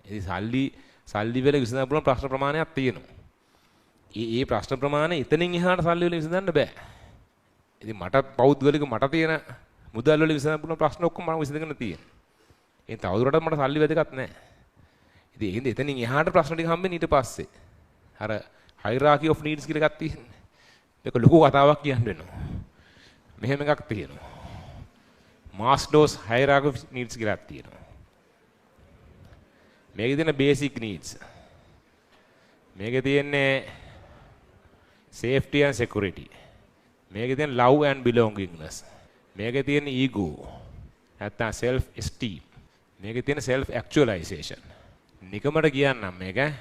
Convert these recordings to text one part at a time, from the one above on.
ඉතින් සල්ලි වල විසඳන්න පුළුවන් ප්‍රශ්න ප්‍රමාණයක් තියෙනවා. ඒ ප්‍රශ්න ප්‍රමාණය එතනින් එහාට සල්ලි වලින් විසඳන්න බෑ. ඉතින් මට පෞද්ගලික මට තියෙන මුදල් වලින් විසඳන්න පුළුවන් ප්‍රශ්න ඔක්කොම මම විසඳගෙන තියෙනවා. ඒ තවදුරටත් මට සල්ලි වැදගත් නැහැ. ඉතින් එතනින් එහාට ප්‍රශ්න ටික හම්බෙන්නේ ඊට පස්සේ. අර hierarchy of needs කියලා එකක් තියෙනවා. මේක ලොකු කතාවක් කියන්න වෙනවා. මෙහෙම එකක් තියෙනවා. Maslow's hierarchy of needs කියලා එකක් තියෙනවා. මේකේ තියෙන basic needs. මේකේ තියෙන්නේ safety and security. මේකේ තියෙන love and belongingness. මේකේ තියෙන ego. නැත්නම් self esteem. මේකේ තියෙන self actualization. නිකමට කියන්නම් මේක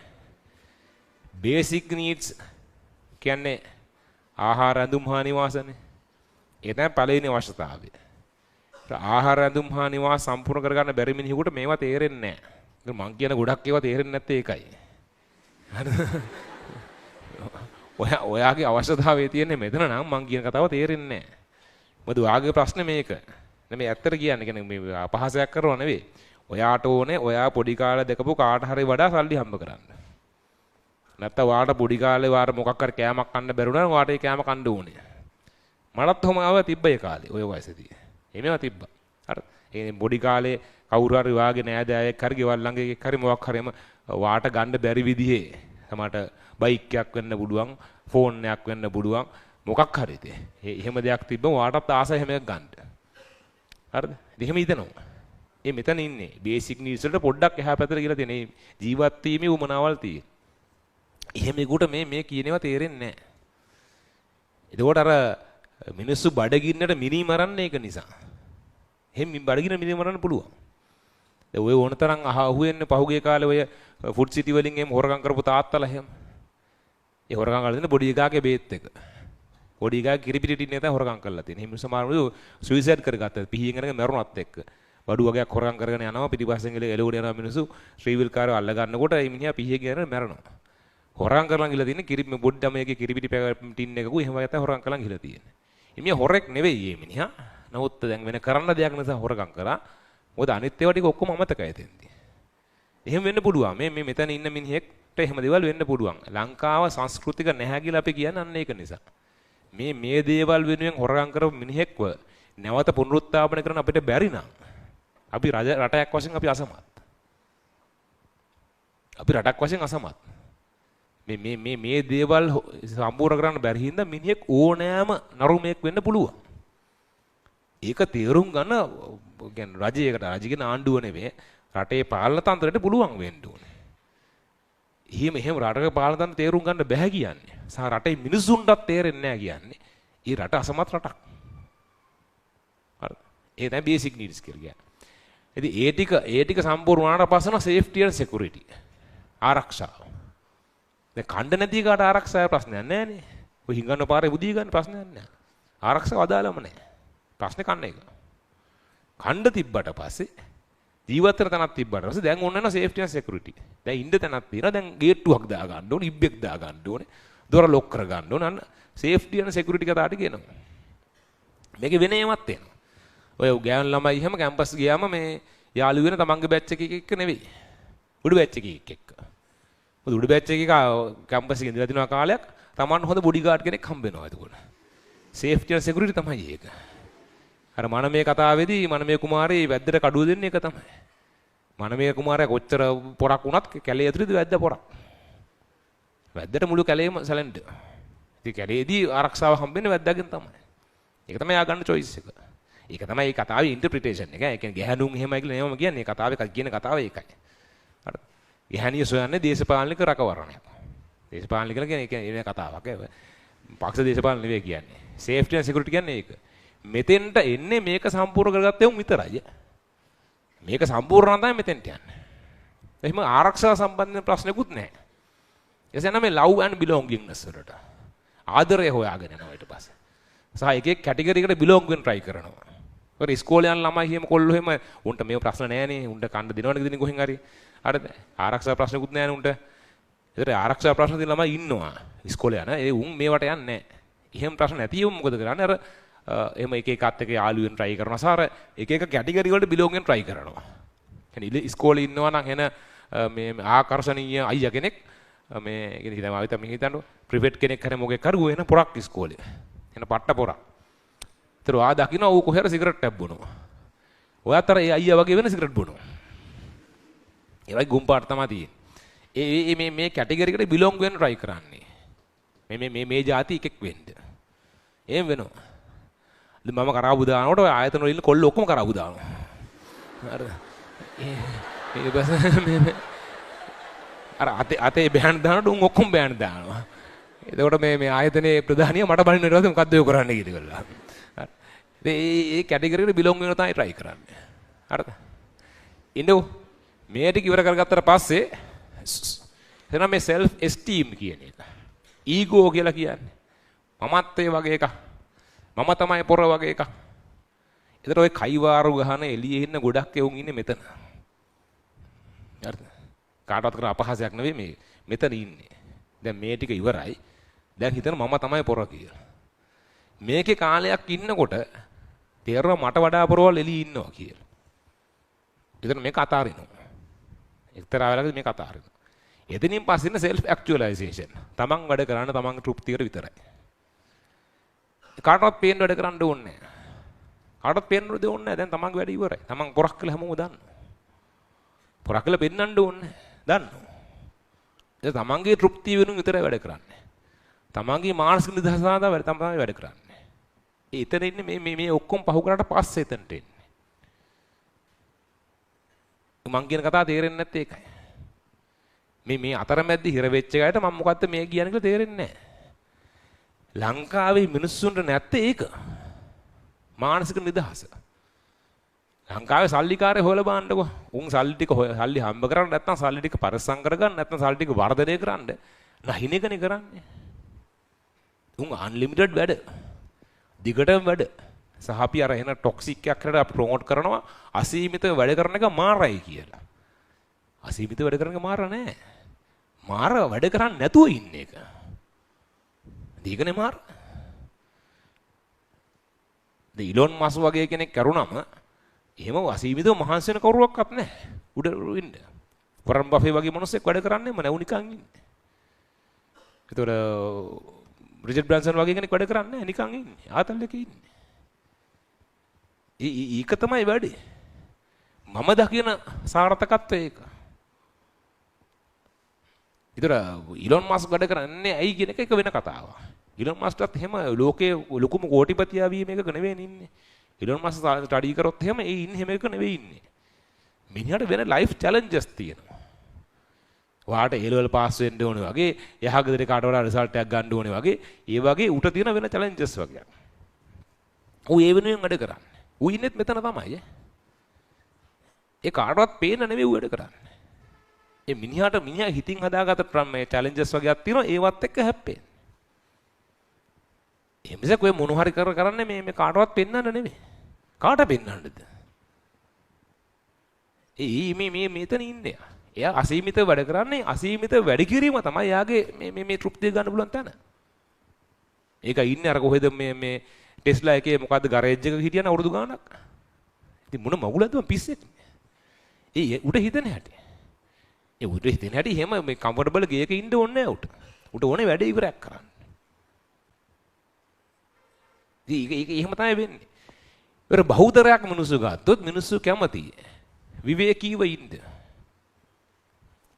basic needs කියන්නේ ආහාර ඇඳුම් හා නිවාසනේ. ඒ තමයි පළවෙනි අවශ්‍යතාවය. ආහාර ඇඳුම් හා නිවාස සම්පූර්ණ කරගන්න බැරි මිනිහෙකුට මේවා තේරෙන්නේ නැහැ. මං කියන ගොඩක් ඒවා තේරෙන්නේ නැත්තේ ඒකයි. ඔයාගේ අවශ්‍යතාවය තියෙන්නේ මෙතන නම් මං කියන කතාව තේරෙන්නේ නැහැ. මොකද ඔයාගේ ප්‍රශ්නේ මේක. නෙමෙයි ඇත්තට කියන්නේ මේ අපහාසයක් කරනව නෙවෙයි. ඔයාට ඕනේ ඔයා පොඩි කාලේ දැකපු කාට හරි වඩා සල්ලි හම්බ කරන්න. නැත්නම් ඔයාට පොඩි කාලේ වාර මොකක් හරි කෑමක් කන්න බැරුණා නම් ඔයාට ඒ කෑම කන්න ඕනේ. මටත් ඔහම ආව තිබ්බ ඒ කාලේ ඔය වයසේදී. එමෙව තිබ්බා. හරි. ඒ පොඩි කාලේ කවුරු හරි වාගේ නෑදෑයෙක් හරි ගෙවල් ළඟ එකෙක් හරි මොකක් හරිම වාට ගන්න බැරි විදිහේ සමහරට බයික් එකක් වෙන්න පුළුවන්, ෆෝන් එකක් වෙන්න පුළුවන්, මොකක් හරි ඉතින්. එහෙම දෙයක් තිබ්බම වාටත් ආසයි හැම එකක් ගන්න. හරිද? එහෙම හිතනවා. ඒ මෙතන ඉන්නේ බේසික් නීඩ්ස් වලට පොඩ්ඩක් එහා පැත්තට ගිහලා තියෙන ජීවත් වීමේ උමනාවල් තියෙන. එහෙම ඒකට මේ කියනවා තේරෙන්නේ නැහැ. එතකොට අර මිනිස්සු බඩගින්නට මිනි මරන්නේ ඒක නිසා. එහෙම බඩගින්න මිනි මරන්න පුළුවන්. දැන් ඔය ඕනතරම් අහුවෙන්නේ පහුගිය කාලේ ඔය ෆුඩ් සිටි වලින් එහෙම හොරගම් කරපු තාත්තලා එහෙම. ඒ හොරගම් කරලා දෙන පොඩි එකාගේ බේත් එක. පොඩි එකාගේ කිරිපිටි ටින් එක තමයි හොරගම් කරලා තියෙන්නේ. එහෙම සමහරවල් සුයිසයිඩ් කරගත්තා. පිහියෙන් අරගෙන මැරුණත් එක්ක. බඩු වගේක් හොරගම් කරගෙන යනවා පිටිපස්සෙන් එළවඩ යනවා මිනිස්සු ශ්‍රීවිල් කාරව අල්ල ගන්නකොට මේ මිනිහා පිහියෙන් ගිහලා මැරෙනවා. හොරගම් කරලා ගිහලා තියෙන්නේ කිරිපි බොඩ් ඩමයේගේ කිරිපිටි ටින් එකකුයි එහෙම තමයි හොරගම් කරලා ගිහලා තියෙන්නේ. මිනිහා හොරෙක් නෙවෙයි මේ මිනිහා. නමුත් දැන් වෙන කරන්න දෙයක් නිසා හොරගම් කරා. මොකද අනිත් ඒවා ටික ඔක්කොම අමතකයි තෙන්දී. එහෙම වෙන්න පුළුවන්. මේ මෙතන ඉන්න මිනිහෙක්ට එහෙම දේවල් වෙන්න පුළුවන්. ලංකාව සංස්කෘතික නැහැ කියලා අපි කියන්නේ අන්න ඒක නිසා. මේ දේවල් වෙනුවෙන් හොරගම් කරපු මිනිහෙක්ව නැවත පුනරුත්ථාපනය කරන්න අපිට බැරි නම් අපි රටයක් වශයෙන් අපි අසමත්. අපි රටක් වශයෙන් අසමත්. මේ දේවල් සම්පූර්ණ කරන්න බැරි හින්දා මිනිහෙක් ඕනෑම නරුමයක් වෙන්න පුළුවන්. ඒක තේරුම් ගන්න කියන්නේ රජයකට රජගෙන ආණ්ඩුව නෙවෙයි රටේ පාලන තන්ත්‍රයට පුළුවන් වෙන්න ඕනේ. එහෙම රටක පාලන තන්ත්‍රය තේරුම් ගන්න බෑ කියන්නේ. සහ රටේ මිනිසුන්ටත් තේරෙන්නේ නැහැ කියන්නේ. ඒ රට අසමත් රටක්. හරි. ඒ තමයි බේසික් නීඩ්ස් කියලා කියන්නේ. ඉතින් ඒ ටික සම්පූර්ණ වුණාට පස්සෙන සේෆ්ටි and security ආරක්ෂාව. දැන් කණ්ඩ නැති කාට ආරක්ෂාවේ ප්‍රශ්නයක් නැහැ නේ. ඔය හිඟන්න පාරේ බුදිය ගන්න ප්‍රශ්නයක් නැහැ. ආරක්ෂාව අදාළම නැහැ. ප්‍රශ්නේ කන්න එක. කණ්ඩ තිබ්බට පස්සේ ජීවත් වෙන තැනක් තිබ්බට පස්සේ දැන් ඕන වෙනවා සේෆ්ටි and security. දැන් ඉන්න තැනක් තියෙනවා. දැන් ගේට්ටුවක් දා ගන්න ඕනේ, ඉබ්බෙක් දා ගන්න ඕනේ, දොර ලොක් කර ගන්න ඕනේ. අන්න සේෆ්ටි and security කතාවට කියනවා. මේකේ වෙන ඒවත් තියෙනවා. ඔය ගෑනු ළමයි එහෙම කැම්පස් ගියාම මේ යාළු වෙන තමන්ගේ බැච් එකක එක්ක නෙවෙයි. උඩු බැච් එකක එක්ක. මොකද උඩු බැච් එකක කැම්පස් එකේ ඉඳලා දිනවා කාලයක් තමන් හොඳ බොඩි ගාඩ් කෙනෙක් හම්බ වෙනවා එතකොට. සේෆ්ටි and security තමයි ඒක. අර මනමේ කතාවේදී මනමේ කුමාරේ වැද්දට කඩුව දෙන්නේ ඒක තමයි. මනමේ කුමාරයා කොච්චර පොරක් වුණත් කැලේ ඇතුළේදී වැද්ද පොරක්. වැද්දට මුළු කැලේම සැලෙන්න. ඉතින් කැලේදී ආරක්ෂාව හම්බෙන්නේ වැද්දාගෙන් තමයි. ඒක තමයි යා ගන්න choice එක. ඒක තමයි මේ කතාවේ ඉන්ටර්ප්‍රිටේෂන් එක. ඒ කියන්නේ ගැහණුන් එහෙමයි කියලා නෙමෙයි කියන්නේ. කතාවේ කියන කතාව ඒකයි. හරි. ගැහණිය සොයන්නේ දේශපාලනික රකවරණයක්. දේශපාලනික කියලා කියන්නේ ඒක කතාවක්. පක්ෂ දේශපාලන නෙවෙයි කියන්නේ. සේෆ්ටි and සිකියුරිටි කියන්නේ ඒක. මෙතෙන්ට එන්නේ මේක සම්පූර්ණ කරගත්තේ උන් විතරයි. මේක සම්පූර්ණ නම් තමයි මෙතෙන්ට යන්නේ. එහෙම ආරක්ෂා සම්බන්ධ ප්‍රශ්නකුත් නැහැ. එසේ නම් මේ love and belongingness වලට ආදරය හොයාගෙන යනවා ඊට පස්සේ. සහ එක එක කැටගරි එකට belong වෙන්න try කරනවා. ඔර ඉස්කෝලේ යන ළමයි එහෙම කොල්ලෝ එහෙම උන්ට මේ ප්‍රශ්න නැහැනේ. උන්ට කන්න දෙනවනේ දෙන්නේ කොහෙන් හරි. හරිද? ආරක්ෂා ප්‍රශ්නකුත් නැහැනේ උන්ට. ඒතර ආරක්ෂා ප්‍රශ්න තියෙන ළමයි ඉන්නවා. ඉස්කෝලේ යන ඒ උන් මේවට යන්නේ නැහැ. එහෙම ප්‍රශ්න නැති උන් මොකද කරන්නේ? අර එහෙම එක එකත් එක යාළු වෙන්න try කරනවා. සාර එක එක කැටගරි වලට belong වෙන්න try කරනවා. කියන්නේ ඉස්කෝලේ ඉන්නවා නම් එන මේ ආකර්ෂණීය අයියා කෙනෙක් මේ ඉතින් හිතම ආවිත මේ හිතන්න ප්‍රිවෙට් කෙනෙක් හරි මොකෙක් හරි ඌ එන පොරක් ඉස්කෝලේ. එන පට්ට පොරක්. ඒතර ආ දකින්න ඌ කොහෙර සිගරට් එකක් බොනවා. ඔය අතර ඒ අයියා වගේ වෙන සිගරට් බොනවා. ඒ වගේ ගුම් පාට තමයි තියෙන්නේ. මේ කැටගරි එකට බිලොංග් වෙන්න try කරන්නේ. මේ જાති එකෙක් වෙන්න. එහෙම වෙනවා. ඉතින් මම කරාබු දානකොට ඔය ආයතන වල ඉන්න කොල්ල ඔක්කොම කරාබු දානවා. හරි. ඊට පස්සේ අර අතේ බෑන් දානකොට උන් ඔක්කොම බෑන් දානවා. එතකොට මේ ආයතනයේ ප්‍රධානිය මට බලින්න ඊට පස්සේ මොකද්ද ඔය කරන්නේ කියලා. හරි. ඒ කැටගරි එකට බිලොංග් වෙනවා තමයි try කරන්නේ. හරිද? ඉන්නෝ මේ ටික ඉවර කරගත්තට පස්සේ එතන මේ self esteem කියන එක. ඊගෝ කියලා කියන්නේ. මමත්වයේ වගේ එකක්. මම තමයි පොර වගේ එකක්. ඒතර ඔය කයිවාරු ගහන එළියේ ඉන්න ගොඩක් එවුන් ඉන්නේ මෙතන. හරිද? කාටවත් කර අපහාසයක් නෙවෙයි මේ මෙතන ඉන්නේ. දැන් මේ ටික ඉවරයි. දැන් හිතන මම තමයි පොර කියලා. මේකේ කාලයක් ඉන්නකොට තේරෙනවා මට වඩා පොරවල් එළියේ ඉන්නවා කියලා. ඒතර මේක අතාරිනවා. එක්තරා වෙලාවකදී මේක අතාරිනවා. එතනින් පස්සේ ඉන්න self actualization. තමන් වැඩ කරන්න තමන්ගේ තෘප්තියට විතරයි. කාටවත් පේන්න වැඩ කරන්න ඕනේ නැහැ. කාටවත් පේන්න ඕනේ නැහැ. දැන් තමන්ගේ වැඩ ඉවරයි. තමන් පොරක් කියලා හැමෝම දන්නවා. පොරක් කියලා පෙන්නන්න ඕනේ. දන්නවා. ඒ තමන්ගේ තෘප්තිය වෙනුන් විතරයි වැඩ කරන්නේ. තමන්ගේ මානසික නිදහස සඳහා තමයි වැඩ කරන්නේ. ඒ එතන ඉන්නේ මේ ඔක්කොම පහු කරාට පස්සේ එතනට එන්නේ. මං කියන කතාව තේරෙන්නේ නැත්තේ ඒකයි. මේ අතරමැද්ද හිර වෙච්ච ගායට මම මොකද්ද මේ කියන්නේ කියලා තේරෙන්නේ නැහැ. ලංකාවේ මිනිස්සුන්ට නැත්තේ ඒක. මානසික නිදහස. ලංකාවේ සල්ලිකාරය හොයලා බලන්නකෝ. උන් සල්ලි ටික සල්ලි හම්බ කරන්න නැත්නම් සල්ලි ටික පරිස්සම් කරගන්න නැත්නම් සල්ලි ටික වර්ධනය කරන්න නැහින එකනේ කරන්නේ. උන් අන්ලිමිටඩ් වැඩ. දිගටම වැඩ. සහ අපි අර එන ටොක්සික් එකක් කරලා අපි ප්‍රොමෝට් කරනවා අසීමිතව වැඩ කරන එක මාරයි කියලා. අසීමිතව වැඩ කරන එක මාර නෑ. මාර වැඩ කරන්නේ නැතුව ඉන්න එක. දීගනේ මාර. ඊලොන් මස් වගේ කෙනෙක් කරුණම එහෙම අසීමිතව මහන්සි වෙන කවුරුවක්වත් නැහැ. උඩ ඉන්න. වරන් බෆේ වගේ මිනිස්සෙක් වැඩ කරන්නේම නැවු නිකන් ඉන්නේ. ඒතකොට රිචඩ් බ්‍රැන්සන් වගේ කෙනෙක් වැඩ කරන්නේ නැහැ නිකන් ඉන්නේ. ආතල් එකේ ඉන්නේ. ඒක තමයි වැඩේ. මම දකින සාර්ථකත්වය ඒක. ඊතර ඊලොන් මස්ක් වැඩ කරන්නේ ඇයි කියන එක වෙන කතාවක්. ඊලොන් මස්ක්ටත් එහෙම ලෝකයේ ලොකුම කෝටිපතියා වීම එකක නෙවෙයි ඉන්නේ. ඊලොන් මස්ක් ස්ටඩි කරොත් එහෙම ඒ ඉන්නේ හැම එක නෙවෙයි ඉන්නේ. මිනිහට වෙන ලයිෆ් චැලෙන්ජස් තියෙනවා. වාට A level පාස් වෙන්න ඕනේ වගේ, යහගදේ කාට වඩා රිසල්ට් එකක් ගන්න ඕනේ වගේ, ඒ වගේ උට තියෙන වෙන චැලෙන්ජස් වගේ. ඌ ඒ වෙනුවෙන් වැඩ කරන්නේ. ඌ ඉන්නෙත් මෙතන තමයි. ඒ කාටවත් පේන්න නෙවෙයි ඌ වැඩ කරන්නේ. ඒ මිනිහා හිතින් හදාගත්ත මේ චැලෙන්ජස් වගේක් තියෙනවා ඒවත් එක්ක හැප්පෙන්නේ. එම්සක් ඔය මොන හරි කරන්නේ මේ කාටවත් පෙන්වන්න නෙවෙයි. කාට පෙන්වන්නද? මේ මෙතන ඉන්නේ. එයා අසීමිතව වැඩ කරන්නේ අසීමිත වැඩ කිරීම තමයි එයාගේ මේ තෘප්තිය ගන්න පුළුවන් තැන. ඒක ඉන්නේ අර කොහෙද මේ ටෙස්ලා එකේ මොකද්ද ගරේජ් එකක හිටියන අවුරුදු ගාණක්. ඉතින් මොන මගුලද පිස්සෙක්. උට හිතෙන හැටි. උට හිතෙන හැටි එහෙම මේ කම්ෆර්ටබල් ගේක ඉන්න ඕනේ නැහැ උට. උට ඕනේ වැඩ ඉවරයක් කරන්න. ඉතින් ඒක එහෙම තමයි වෙන්නේ. ඒතර බහුතරයක් මිනිස්සු ගත්තොත් මිනිස්සු කැමතියි. විවේකීව ඉන්න.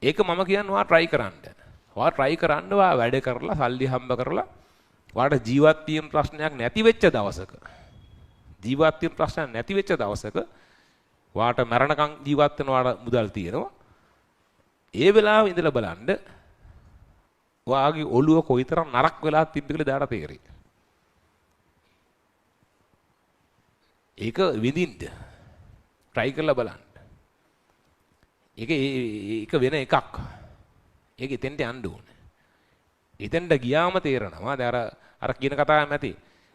ඒක මම කියනවා try කරන්න. ඔයා try කරන්න ඔයා වැඩ කරලා සල්ලි හම්බ කරලා ඔයාට ජීවත් වීම ප්‍රශ්නයක් නැති වෙච්ච දවසක ජීවත් වීම ප්‍රශ්නයක් නැති වෙච්ච දවසක ඔයාට මරණකම් ජීවත් වෙන ඔයාට මුදල් තියෙනවා. ඒ වෙලාවෙ ඉඳලා බලන්න ඔයාගේ ඔළුව කොයිතරම් නරක් වෙලා තිබ්බ කියලා දාට තේරෙයි. ඒක විඳින්න try කරලා බලන්න. ඒක වෙන එකක්. ඒක එතෙන්ට යන්න ඕනේ. එතෙන්ට ගියාම තේරෙනවා. දැන් අර කියන කතාවක් නැති.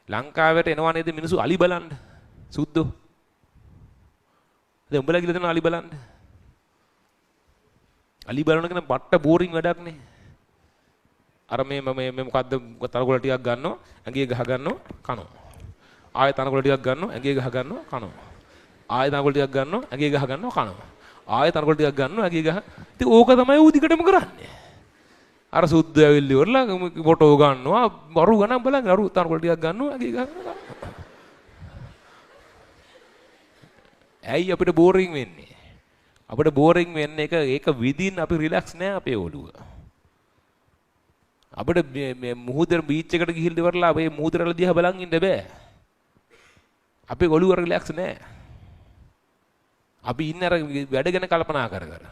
ලංකාවට එනවා නේද මිනිස්සු අලි බලන්න. සුද්දෝ. දැන් උඹලා ගිහලා දෙනවා අලි බලන්න. අලි බලන කෙනා බට්ට බෝරින් වැඩක් නේ. අර මේ මොකද්ද තරගොල ටිකක් ගන්නවා, ඇඟේ ගහ ගන්නවා, කනවා. ආයෙ තනකොළ ටිකක් ගන්නවා, ඇඟේ ගහ ගන්නවා, කනවා. ආයෙ තනකොළ ටිකක් ගන්නවා, ඇඟේ ගහ ගන්නවා, කනවා. ආයෙ තනකොළ ටිකක් ගන්නවා ඇගේ ගහ. ඉතින් ඕක තමයි ඌ දිගටම කරන්නේ. අර සුද්ධ ඇවිල්ලි වරලා ෆොටෝ ගන්නවා වරු ගණන් බලන් අරු තනකොළ ටිකක් ගන්නවා ඇගේ ගහ. ඇයි අපිට බෝරින් වෙන්නේ? අපිට බෝරින් වෙන්නේ ඒක විදින් අපි රිලැක්ස් නෑ අපේ ඔළුව. අපිට මේ මුහුදේ බීච් එකට ගිහිල්ලා ඉවරලා අපේ මුහුදරල දිහා බලන් ඉන්න බෑ. අපේ ඔළුව රිලැක්ස් නෑ. අපි ඉන්නේ අර වැඩ ගැන කල්පනා කර කර.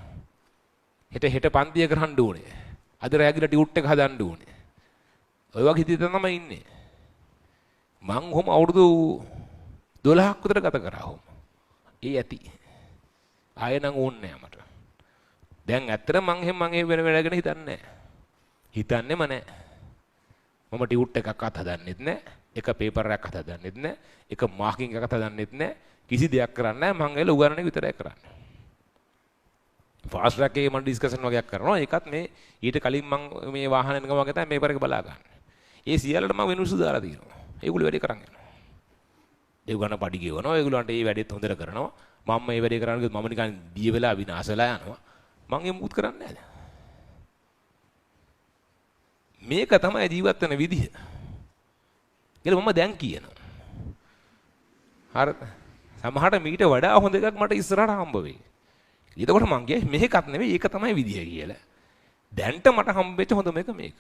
හෙට පන්තිය කරන්න ඕනේ. අද රැගිලා ටියුට් එක හදන්න ඕනේ. ඔය වගේ හිතේ තමයි ඉන්නේ. මං කොහොම අවුරුදු 12ක් විතර ගත කරා කොහොම. ඒ ඇති. ආයෙ නම් ඕනේ නෑ මට. දැන් ඇත්තට මං එහෙම වෙන වැඩ ගැන හිතන්නේ නෑ. හිතන්නේම නෑ. මම ටියුට් එකක් හදන්නෙත් නෑ. එක පේපර් එකක් හදන්නෙත් නෑ. එක මාකින් එකක් හදන්නෙත් නෑ. කිසි දෙයක් කරන්නේ නෑ. මං එල උගන්නන එක විතරයි කරන්නේ. ෆාස්ට් ට්‍රැක් එකේ මම ඩිස්කෂන් වගේක් කරනවා. ඒකත් මේ ඊට කලින් මං මේ වාහන එනකම වගේ තමයි පේපර් එක බලා ගන්න. ඒ සියල්ලට මම වෙනුසු දාලා තියෙනවා. ඒගොල්ලෝ වැඩේ කරන් යනවා. ඒ ගන්න පඩි ගෙවනවා. ඒගොල්ලන්ට මේ වැඩේත් හොඳට කරනවා. මම මේ වැඩේ කරන්න ගියොත් මම නිකන් දිය වෙලා විනාශ වෙලා යනවා. මං ඒ මුකුත් කරන්නේ නැහැ. මේක තමයි ජීවත් වෙන විදිහ. කියලා මම දැන් කියනවා. හරිද? සමහරට මීට වඩා හොඳ එකක් මට ඉස්සරහට හම්බ වෙයි. එතකොට මං කියේ මේකත් නෙවෙයි ඒක තමයි විදිහ කියලා. දැන්ට මට හම්බෙච්ච හොඳම එක මේක.